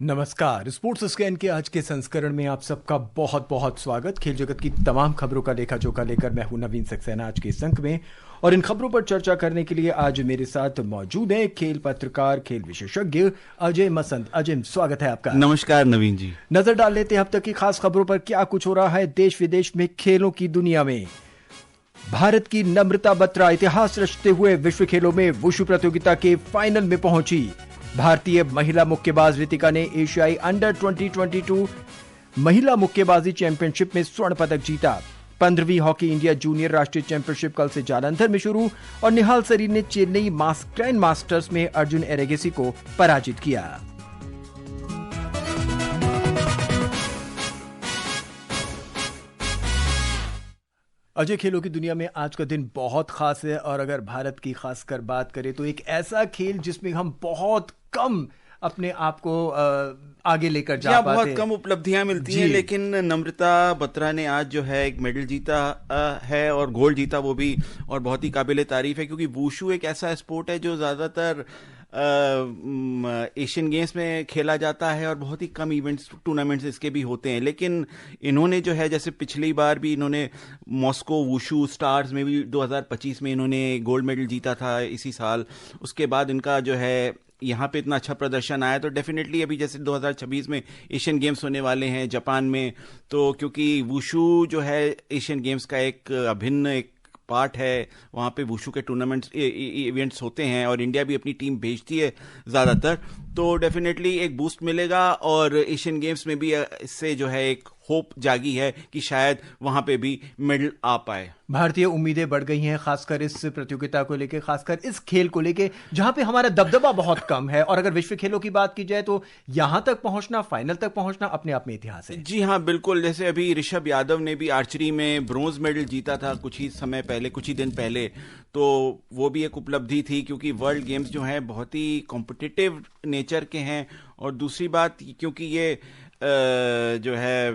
नमस्कार। Sports scan के आज के संस्करण में आप सबका बहुत बहुत स्वागत। खेल जगत की तमाम खबरों का लेखा जोखा लेकर मैं हूं नवीन सक्सेना आज के इस अंक में, और इन खबरों पर चर्चा करने के लिए आज मेरे साथ मौजूद हैं खेल पत्रकार, खेल विशेषज्ञ अजय मसंद। अजय, स्वागत है आपका। नमस्कार नवीन जी। नजर डाल लेते हैं अब तक की खास खबरों पर, क्या कुछ हो रहा है देश विदेश में खेलों की दुनिया में। भारत की नम्रता बत्रा इतिहास रचते हुए विश्व खेलों में वुशु प्रतियोगिता के फाइनल में पहुंची। भारतीय महिला मुक्केबाज रितिका ने एशियाई अंडर 2022 महिला मुक्केबाजी चैंपियनशिप में स्वर्ण पदक जीता। 15वीं हॉकी इंडिया जूनियर राष्ट्रीय चैंपियनशिप कल से जालंधर में शुरू, और निहाल सरीन ने चेन्नई ग्रैंड मास्टर्स में अर्जुन एरेगेसी को पराजित किया। अजय, खेलों की दुनिया में आज का दिन बहुत खास है, और अगर भारत की खासकर बात करें तो एक ऐसा खेल जिसमें हम बहुत कम अपने आप को आगे लेकर जा पाते, बहुत कम उपलब्धियां मिलती हैं, लेकिन नम्रता बत्रा ने आज जो है एक मेडल जीता है और गोल्ड जीता वो भी, और बहुत ही काबिले तारीफ है, क्योंकि वुशु एक ऐसा स्पोर्ट है जो ज्यादातर एशियन गेम्स में खेला जाता है और बहुत ही कम इवेंट्स टूर्नामेंट्स इसके भी होते हैं। लेकिन इन्होंने जो है, जैसे पिछली बार भी इन्होंने मॉस्को वुशु स्टार्स में भी 2025 में इन्होंने गोल्ड मेडल जीता था इसी साल। उसके बाद इनका जो है यहाँ पे इतना अच्छा प्रदर्शन आया, तो डेफिनेटली अभी जैसे 2026 में एशियन गेम्स होने वाले हैं जापान में, तो क्योंकि वुशु जो है एशियन गेम्स का एक अभिन्न एक पार्ट है, वहाँ पे वुशु के टूर्नामेंट्स इवेंट्स होते हैं और इंडिया भी अपनी टीम भेजती है ज़्यादातर, तो डेफिनेटली एक बूस्ट मिलेगा। और एशियन गेम्स में भी इससे जो है एक होप जागी है कि शायद वहां पे भी मेडल आ पाए। भारतीय उम्मीदें बढ़ गई हैं, खासकर इस प्रतियोगिता को लेकर, खासकर इस खेल को लेकर जहां पे हमारा दबदबा बहुत कम है। और अगर विश्व खेलों की बात की जाए तो यहां तक पहुंचना, फाइनल तक पहुंचना अपने आप में इतिहास है। जी हाँ, बिल्कुल। जैसे अभी ऋषभ यादव ने भी आर्चरी में ब्रोंज मेडल जीता था कुछ ही समय पहले, कुछ ही दिन पहले, तो वो भी एक उपलब्धि थी, क्योंकि वर्ल्ड गेम्स जो हैं बहुत ही कॉम्पिटिटिव नेचर के हैं। और दूसरी बात, क्योंकि ये जो है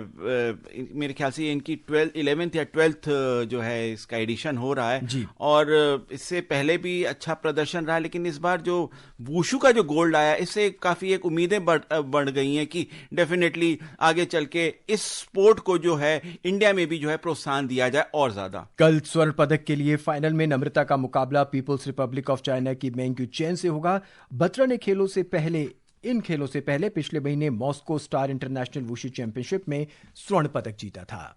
मेरे ख्याल से इनकी 11th या 12th जो है इसका एडिशन हो रहा है जी। और इससे पहले भी अच्छा प्रदर्शन रहा, लेकिन इस बार जो वुशु का जो गोल्ड आया, इससे काफी एक उम्मीदें बढ़ गई हैं कि डेफिनेटली आगे चल के इस स्पोर्ट को जो है इंडिया में भी जो है प्रोत्साहन दिया जाए और ज्यादा। कल स्वर्ण पदक के लिए फाइनल में नम्रता का मुकाबला पीपुल्स रिपब्लिक ऑफ चाइना की मेंग चेन से होगा। बत्रा ने इन खेलों से पहले पिछले महीने Moscow star international wushu championship में स्वर्ण पदक जीता था।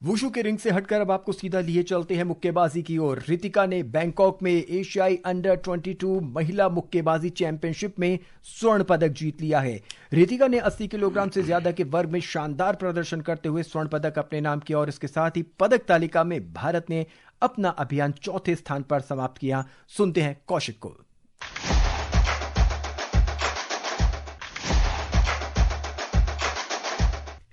वुशु के रिंग से हटकर अब आपको सीधा लिए चलते हैं मुक्केबाजी की ओर। रितिका ने बैंकॉक में एशियाई अंडर 22 महिला मुक्केबाजी चैंपियनशिप में स्वर्ण पदक जीत लिया है। रितिका ने 80 किलोग्राम से ज्यादा के वर्ग में शानदार प्रदर्शन करते हुए स्वर्ण पदक अपने नाम किया, और इसके साथ ही पदक तालिका में भारत ने अपना अभियान चौथे स्थान पर समाप्त किया। सुनते हैं कौशिक को।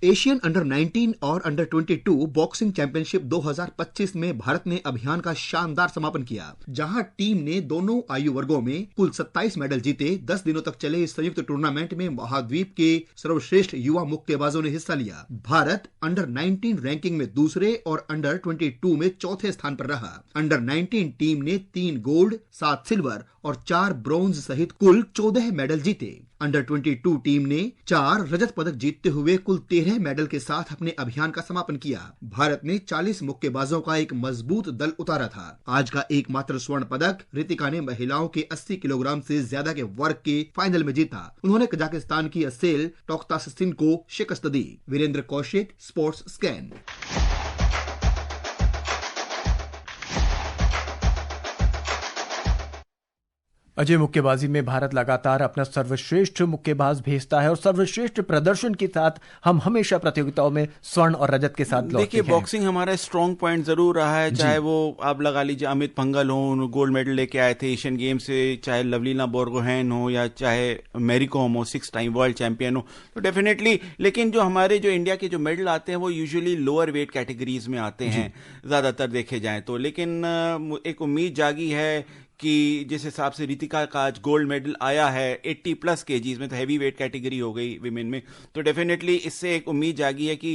एशियन अंडर 19 और अंडर 22 बॉक्सिंग चैंपियनशिप 2025 में भारत ने अभियान का शानदार समापन किया, जहां टीम ने दोनों आयु वर्गों में कुल 27 मेडल जीते। 10 दिनों तक चले इस संयुक्त टूर्नामेंट में महाद्वीप के सर्वश्रेष्ठ युवा मुक्केबाजों ने हिस्सा लिया। भारत अंडर 19 रैंकिंग में दूसरे और अंडर 22 में चौथे स्थान पर रहा। अंडर 19 टीम ने 3 गोल्ड, 7 सिल्वर और 4 ब्रॉन्ज सहित कुल 14 मेडल जीते। अंडर 22 टीम ने 4 रजत पदक जीतते हुए कुल 13 मेडल के साथ अपने अभियान का समापन किया। भारत ने 40 मुक्केबाजों का एक मजबूत दल उतारा था। आज का एकमात्र स्वर्ण पदक रितिका ने महिलाओं के 80 किलोग्राम से ज्यादा के वर्ग के फाइनल में जीता। उन्होंने कजाकिस्तान की असेल टोक्तासिन को शिकस्त दी। Virendra Kaushik, sports scan. अजय, मुक्केबाजी में भारत लगातार अपना सर्वश्रेष्ठ मुक्केबाज भेजता है, और सर्वश्रेष्ठ प्रदर्शन के साथ हम हमेशा प्रतियोगिताओं में स्वर्ण और रजत के साथ लौटते हैं। देखिए, बॉक्सिंग हमारा स्ट्रॉन्ग पॉइंट जरूर रहा है, चाहे वो आप लगा लीजिए अमित पंघल हो, गोल्ड मेडल लेके आए थे एशियन गेम से, चाहे लवलीना बोरगोहेन हो, या चाहे मैरी कॉम हो, 6 टाइम वर्ल्ड चैंपियन हो, तो डेफिनेटली। लेकिन जो हमारे जो इंडिया के जो मेडल आते हैं वो यूजुअली लोअर वेट कैटेगरीज में आते हैं ज्यादातर देखे जाएं तो। लेकिन एक उम्मीद जागी है कि जिस हिसाब से रितिका का आज गोल्ड मेडल आया है 80+ केजीज में, तो हैवी वेट कैटेगरी हो गई विमेन में, तो डेफिनेटली इससे एक उम्मीद जागी है कि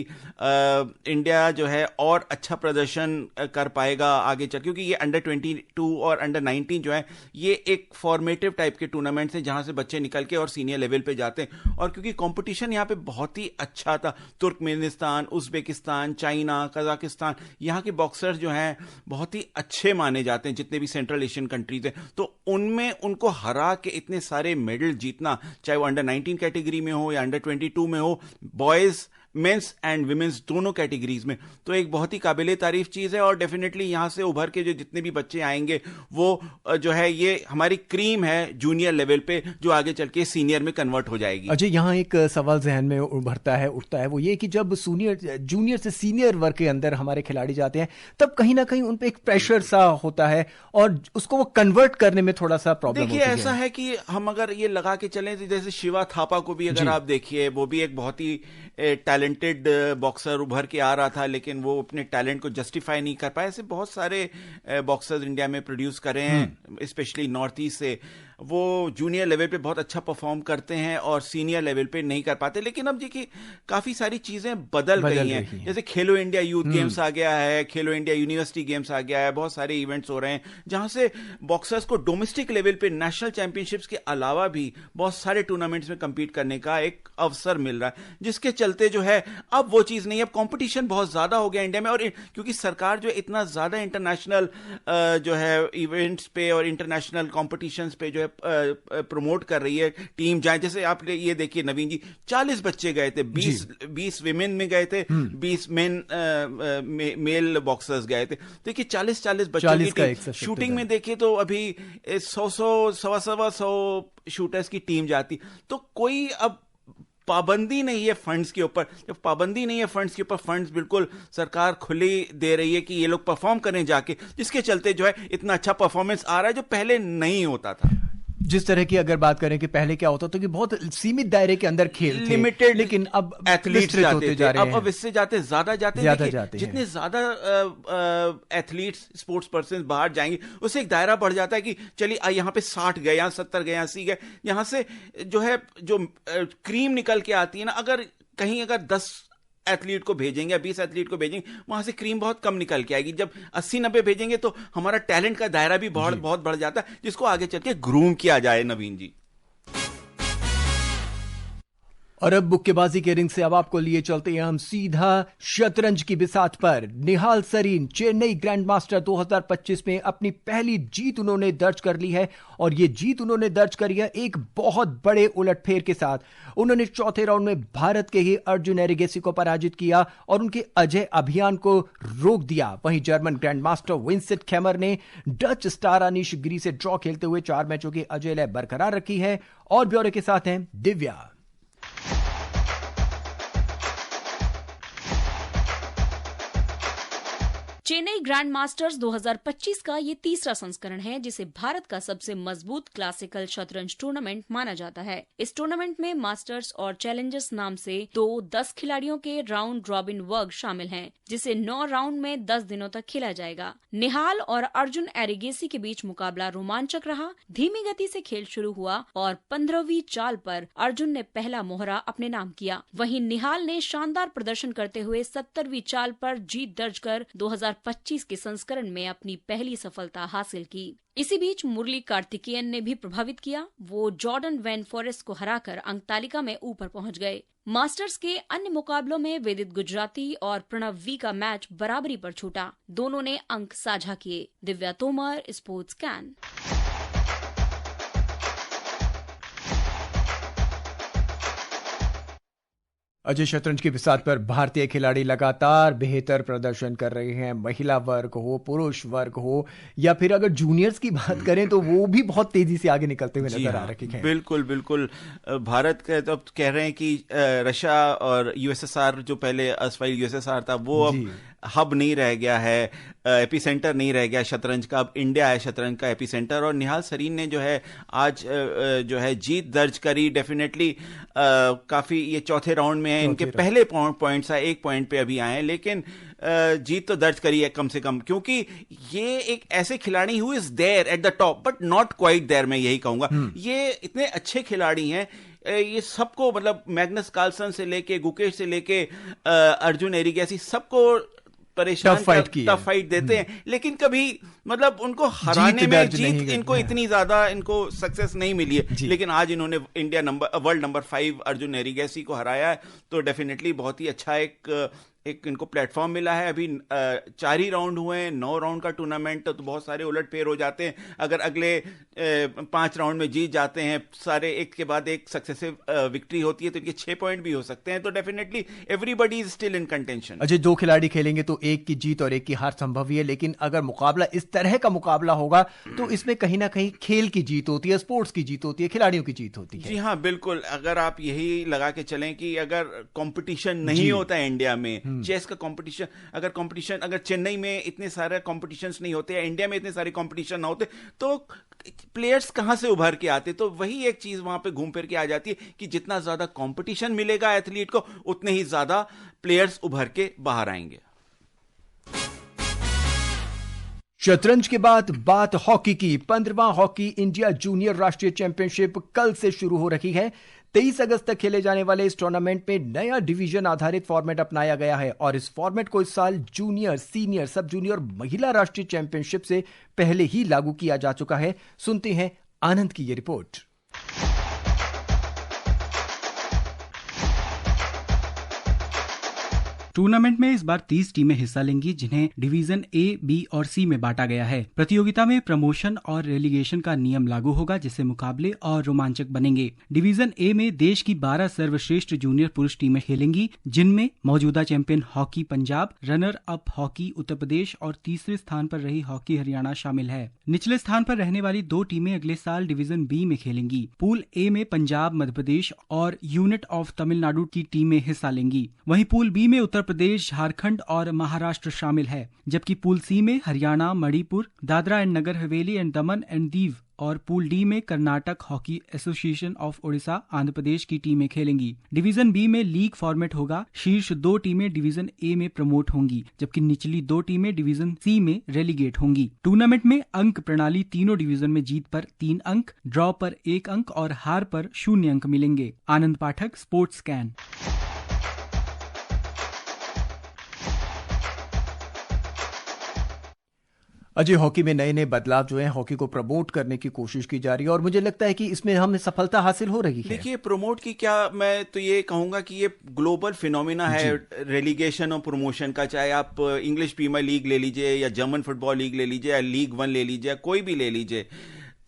इंडिया जो है और अच्छा प्रदर्शन कर पाएगा आगे चल, क्योंकि ये अंडर 22 और अंडर 19 जो है ये एक फॉर्मेटिव टाइप के टूर्नामेंट्स हैं जहां से बच्चे निकल के और सीनियर लेवल पे जाते हैं। और क्योंकि कंपटीशन यहाँ पे बहुत ही अच्छा था, तुर्कमेनिस्तान, उज्बेकिस्तान, चाइना, कजाकिस्तान, यहाँ के बॉक्सर्स जो हैं बहुत ही अच्छे माने जाते हैं, जितने भी सेंट्रल एशियन कंट्रीज हैं, तो उनमें उनको हरा के इतने सारे मेडल जीतना, चाहे वो अंडर 19 कैटेगरी में हो या अंडर 22 में हो, बॉयज मेंस एंड विमेंस दोनों कैटेगरीज में, तो एक बहुत ही काबिले तारीफ चीज है। और डेफिनेटली यहां से उभर के जो जितने भी बच्चे आएंगे वो जो है ये हमारी क्रीम है जूनियर लेवल पे, जो आगे चल के सीनियर में कन्वर्ट हो जाएगी। अजय, यहाँ एक सवाल जहन में उभरता है, उठता है, वो ये कि जब जूनियर से सीनियर वर्ग के अंदर हमारे खिलाड़ी जाते हैं, तब कहीं ना कहीं उन पे एक प्रेशर सा होता है और उसको वो कन्वर्ट करने में थोड़ा सा प्रॉब्लम होती है। देखिए, ऐसा है कि हम अगर ये लगा के चलें तो जैसे शिवा थापा को भी अगर आप देखिए, वो भी एक बहुत ही टैलेंटेड बॉक्सर उभर के आ रहा था, लेकिन वो अपने टैलेंट को जस्टिफाई नहीं कर पाए। ऐसे बहुत सारे बॉक्सर्स इंडिया में प्रोड्यूस करे हैं, स्पेशली नॉर्थ ईस्ट से, वो जूनियर लेवल पे बहुत अच्छा परफॉर्म करते हैं और सीनियर लेवल पे नहीं कर पाते। लेकिन अब देखिए काफी सारी चीजें बदल गई हैं, जैसे खेलो इंडिया यूथ गेम्स आ गया है, खेलो इंडिया यूनिवर्सिटी गेम्स आ गया है, बहुत सारे इवेंट्स हो रहे हैं जहां से बॉक्सर्स को डोमेस्टिक लेवल पे नेशनल चैंपियनशिप्स के अलावा भी बहुत सारे टूर्नामेंट्स में compete करने का एक अवसर मिल रहा है, जिसके चलते जो है अब वो चीज नहीं है, अब कंपटीशन बहुत ज्यादा हो गया इंडिया में। और क्योंकि सरकार जो इतना ज्यादा इंटरनेशनल जो है इवेंट्स पे और इंटरनेशनल कॉम्पिटिशन्स पे जो है प्रमोट कर रही है, टीम जाए, जैसे आप ये देखिए नवीन जी, 40 बच्चे गए थे, 20 विमेन में गए थे, 20 मेल बॉक्सर्स गए थे। देखिए 40 बच्चों की टीम, शूटिंग में देखिए तो अभी 100 शूटर्स की टीम जाती, तो कोई अब पाबंदी नहीं है फंड्स के ऊपर। जब पाबंदी नहीं है फंड्स के ऊपर, फंड्स बिल्कुल सरकार खुली दे रही है कि ये लोग परफॉर्म करें जाके, जिसके चलते जो है इतना अच्छा परफॉर्मेंस आ रहा है जो पहले नहीं होता था। जिस तरह की अगर बात करें कि पहले क्या होता था कि बहुत सीमित दायरे के अंदर खेल थे, लिमिटेड, लेकिन अब एथलीट्स होते जा रहे हैं। अब इससे ज्यादा जाते हैं। जितने ज्यादा एथलीट्स, स्पोर्ट्स पर्सन बाहर जाएंगे, उससे एक दायरा बढ़ जाता है कि चलिए यहाँ पे 60 गए, यहाँ 70 गए, यहाँ 80 गए, यहाँ से जो है जो क्रीम निकल के आती है ना, अगर कहीं अगर 10 एथलीट को भेजेंगे या 20 एथलीट को भेजेंगे, वहां से क्रीम बहुत कम निकल के आएगी। जब 80-90 भेजेंगे तो हमारा टैलेंट का दायरा भी बहुत बढ़ जाता है, जिसको आगे चल के ग्रूम किया जाए। नवीन जी, और अब मुक्केबाजी के रिंग से अब आपको लिए चलते हैं हम सीधा शतरंज की बिसात पर। निहाल सरीन चेन्नई ग्रैंड मास्टर 2025 में अपनी पहली जीत उन्होंने दर्ज कर ली है, और ये जीत उन्होंने दर्ज करी है एक बहुत बड़े उलटफेर के साथ। उन्होंने चौथे राउंड में भारत के ही अर्जुन एरिगेसी को पराजित किया और उनके अजय अभियान को रोक दिया। वहीं जर्मन ग्रैंड मास्टर विंसेंट खेमर ने डच स्टार अनीश गिरी से ड्रॉ खेलते हुए 4 मैचों की अजय लय बरकरार रखी है। और ब्यौरे के साथ हैं दिव्या। चेन्नई ग्रैंड मास्टर्स 2025 का ये तीसरा संस्करण है, जिसे भारत का सबसे मजबूत क्लासिकल शतरंज टूर्नामेंट माना जाता है। इस टूर्नामेंट में मास्टर्स और चैलेंजर्स नाम से 10 खिलाड़ियों के राउंड रॉबिन वर्ग शामिल हैं, जिसे 9 राउंड में 10 दिनों तक खेला जाएगा। निहाल और अर्जुन एरिगेसी के बीच मुकाबला रोमांचक रहा। धीमी गति से खेल शुरू हुआ और 15वीं चाल पर अर्जुन ने पहला मोहरा अपने नाम किया। वहीं निहाल ने शानदार प्रदर्शन करते हुए 70वीं चाल पर जीत दर्ज कर 2025 के संस्करण में अपनी पहली सफलता हासिल की। इसी बीच मुरली कार्तिकेयन ने भी प्रभावित किया। वो जॉर्डन वैन फॉरेस्ट को हराकर अंक तालिका में ऊपर पहुंच गए। मास्टर्स के अन्य मुकाबलों में वेदित गुजराती और प्रणव वी का मैच बराबरी पर छूटा। दोनों ने अंक साझा किए। Divya Tomar, sports scan. अजय, शतरंज की बिसात पर भारतीय खिलाड़ी लगातार बेहतर प्रदर्शन कर रहे हैं। महिला वर्ग हो, पुरुष वर्ग हो, या फिर अगर जूनियर्स की बात करें तो वो भी बहुत तेजी से आगे निकलते हुए नजर आ रहे हैं। बिल्कुल भारत का तो अब कह रहे हैं कि रशिया और यूएसएसआर, जो पहले असफाइल यूएसएसआर था, वो अब हब नहीं रह गया है, एपिसेंटर नहीं रह गया शतरंज का, अब इंडिया है शतरंज का एपिसेंटर। और निहाल सरीन ने जो है आज जो है जीत दर्ज करी। डेफिनेटली काफी ये चौथे राउंड में है, इनके पहले पॉइंट्स आए, 1 पॉइंट पे अभी आए हैं, लेकिन जीत तो दर्ज करी है कम से कम, क्योंकि ये एक ऐसे खिलाड़ी who is there at the top but not quite there, मैं यही कहूंगा। ये इतने अच्छे खिलाड़ी हैं, ये सबको मतलब मैग्नस कार्लसन से लेके गुकेश से लेके अर्जुन एरिगैसी सबको परेशान टफ फाइट देते हैं, लेकिन कभी मतलब उनको हराने में जीत इनको इतनी ज्यादा इनको सक्सेस नहीं मिली है। लेकिन आज इन्होंने वर्ल्ड नंबर 5 अर्जुन एरिगैसी को हराया है, तो डेफिनेटली बहुत ही अच्छा एक इनको प्लेटफॉर्म मिला है। अभी 4 ही राउंड हुए हैं, 9 राउंड का टूर्नामेंट, तो बहुत सारे उलटफेर हो जाते हैं। अगर अगले 5 राउंड में जीत जाते हैं सारे, एक के बाद एक सक्सेसिव विक्ट्री होती है, तो इनके 6 पॉइंट भी हो सकते हैं। तो definitely everybody is still in contention. Ajay, 2 खिलाड़ी खेलेंगे तो एक की जीत और एक की हार संभव ही है, लेकिन अगर मुकाबला इस तरह का मुकाबला होगा तो इसमें कहीं ना कहीं खेल की जीत होती है, स्पोर्ट्स की जीत होती है, खिलाड़ियों की जीत होती है। जी हाँ, बिल्कुल। अगर आप यही लगा के चलें कि अगर कंपटीशन नहीं होता है इंडिया में, चेस का कंपटीशन अगर चेन्नई में इतने सारे कंपटीशंस नहीं होते या इंडिया में इतने सारे कंपटीशन ना होते, तो प्लेयर्स कहां से उभर के आते। तो वही एक चीज वहां पे घूम फिर के आ जाती है कि जितना ज्यादा कंपटीशन मिलेगा एथलीट को, उतने ही ज्यादा प्लेयर्स उभर के बाहर आएंगे। शतरंज के बाद बात हॉकी की। 15वां हॉकी इंडिया जूनियर राष्ट्रीय चैंपियनशिप कल से शुरू हो रही है। 23 अगस्त तक खेले जाने वाले इस टूर्नामेंट में नया डिवीजन आधारित फॉर्मेट अपनाया गया है और इस फॉर्मेट को इस साल जूनियर, सीनियर, सब जूनियर महिला राष्ट्रीय चैंपियनशिप से पहले ही लागू किया जा चुका है। सुनते हैं आनंद की यह रिपोर्ट। टूर्नामेंट में इस बार 30 टीमें हिस्सा लेंगी, जिन्हें डिवीजन ए, बी और सी में बांटा गया है। प्रतियोगिता में प्रमोशन और रेलीगेशन का नियम लागू होगा, जिससे मुकाबले और रोमांचक बनेंगे। डिवीजन ए में देश की 12 सर्वश्रेष्ठ जूनियर पुरुष टीमें खेलेंगी, जिनमें मौजूदा champion hockey Punjab, runner up hockey Uttar Pradesh और तीसरे स्थान पर रही हॉकी हरियाणा शामिल है। निचले स्थान पर रहने वाली 2 टीमें अगले साल डिवीजन बी में खेलेंगी। पूल ए में पंजाब, मध्य प्रदेश और यूनिट ऑफ तमिलनाडु की टीमें हिस्सा लेंगी। वहीं पूल बी में उत्तर प्रदेश, झारखंड और महाराष्ट्र शामिल है, जबकि पूल सी में Haryana, Manipur, Dadra and Nagar Haveli and Daman and Diu और पूल डी में Karnataka hockey association of Odisha, Andhra Pradesh की टीमें खेलेंगी। डिवीजन बी में लीग फॉर्मेट होगा। शीर्ष 2 टीमें डिवीजन ए में प्रमोट होंगी, जबकि निचली 2 टीमें डिवीजन सी में रेलीगेट होंगी। टूर्नामेंट में अंक प्रणाली तीनों डिवीजन में जीत पर 3 अंक, ड्रॉ पर 1 अंक और हार पर 0 अंक मिलेंगे। आनंद पाठक, स्पोर्ट्स स्कैन। अजय, हॉकी में नए नए बदलाव जो हैं, हॉकी को प्रमोट करने की कोशिश की जा रही है और मुझे लगता है कि इसमें हमें सफलता हासिल हो रही है। देखिए, प्रमोट की क्या, मैं तो ये कहूंगा कि ये ग्लोबल फिनोमिना है रेलीगेशन और प्रमोशन का। चाहे आप इंग्लिश प्रीमियर लीग ले लीजिए या जर्मन फुटबॉल लीग ले लीजिए या लीग 1 ले लीजिए, कोई भी ले लीजिए,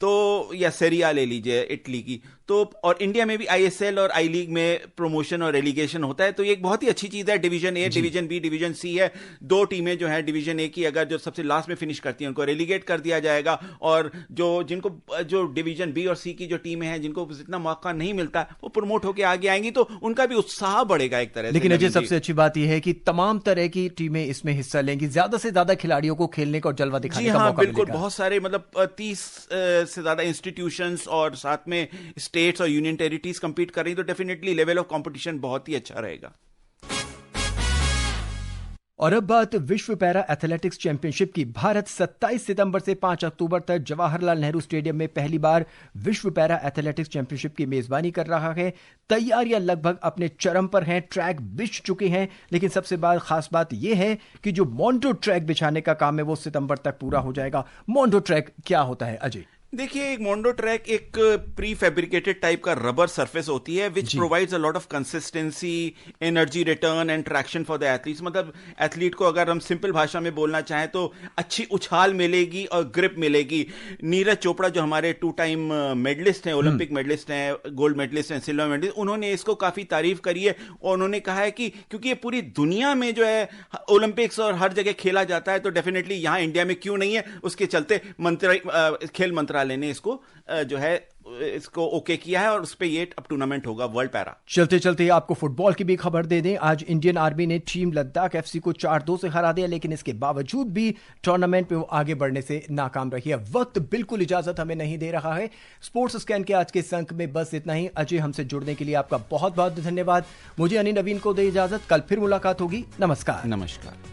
तो या सेरिया ले लीजिए इटली की, तो और इंडिया में भी आईएसएल और आई लीग में प्रमोशन और रेलीगेशन होता है। तो ये एक बहुत ही अच्छी चीज है। Division A, division B, division C है। 2 टीमें जो है डिवीजन ए की अगर जो सबसे लास्ट में फिनिश करती हैं, उनको रेलीगेट कर दिया जाएगा, और जो डिवीजन बी और सी की जो टीमें हैं, जिनको जितना मौका नहीं मिलता, वो प्रमोट होकर आगे आएंगी, तो उनका भी उत्साह बढ़ेगा एक तरह से। लेकिन अजय, सबसे अच्छी बात यह है कि तमाम तरह की टीमें इसमें हिस्सा लेंगी, ज्यादा से ज्यादा खिलाड़ियों को खेलने का और जलवा दिखाने का मौका बिल्कुल। बहुत सारे मतलब 30 से ज्यादा इंस्टीट्यूशंस और साथ में स्टेट्स और यूनियन टेरिटरीज कंपीट कर रही, तो डेफिनेटली लेवल ऑफ कंपटीशन बहुत ही अच्छा रहेगा। और अब बात विश्व पैरा एथलेटिक्स चैंपियनशिप की। भारत 27 सितंबर से 5 अक्टूबर तक जवाहरलाल नेहरू स्टेडियम में पहली बार विश्व पैरा एथलेटिक्स चैंपियनशिप की मेजबानी कर रहा है। तैयारियां लगभग अपने चरम पर हैं, ट्रैक बिछ चुके हैं, लेकिन सबसे खास बात यह है कि जो मोंडो ट्रैक बिछाने का काम है वो सितंबर तक पूरा हो जाएगा। मोंडो ट्रैक क्या होता है अजय? देखिए, एक मोंडो ट्रैक एक प्री फैब्रिकेटेड टाइप का रबर सरफेस होती है which provides a lot of consistency, energy return and traction for the athletes. मतलब एथलीट को अगर हम सिंपल भाषा में बोलना चाहें तो अच्छी उछाल मिलेगी और ग्रिप मिलेगी। नीरज चोपड़ा जो हमारे 2 टाइम मेडलिस्ट हैं, ओलंपिक मेडलिस्ट हैं, गोल्ड मेडलिस्ट हैं, सिल्वर मेडलिस्ट, उन्होंने इसको काफी तारीफ करी है और उन्होंने कहा है कि क्योंकि ये पूरी दुनिया में जो है ओलंपिक्स और हर जगह खेला जाता है, तो डेफिनेटली यहां इंडिया में क्यों नहीं है, उसके चलते खेल मंत्रालय ने इसको जो है इसको ओके किया है और उस पे ये अब टूर्नामेंट होगा वर्ल्ड पैरा। चलते चलते आपको फुटबॉल की भी खबर दे दें। आज इंडियन आर्मी ने टीम लद्दाख एफसी को 4-2 से हरा दिया, लेकिन इसके बावजूद भी टूर्नामेंट में वो आगे बढ़ने से नाकाम रही है। वक्त बिल्कुल इजाजत हमें नहीं दे रहा है। स्पोर्ट्स स्कैन के आज के इस अंक में बस इतना ही। अजय, हमसे जुड़ने के लिए आपका बहुत बहुत धन्यवाद। मुझे यानी नवीन को दे इजाजत। कल फिर मुलाकात होगी। नमस्कार। नमस्कार।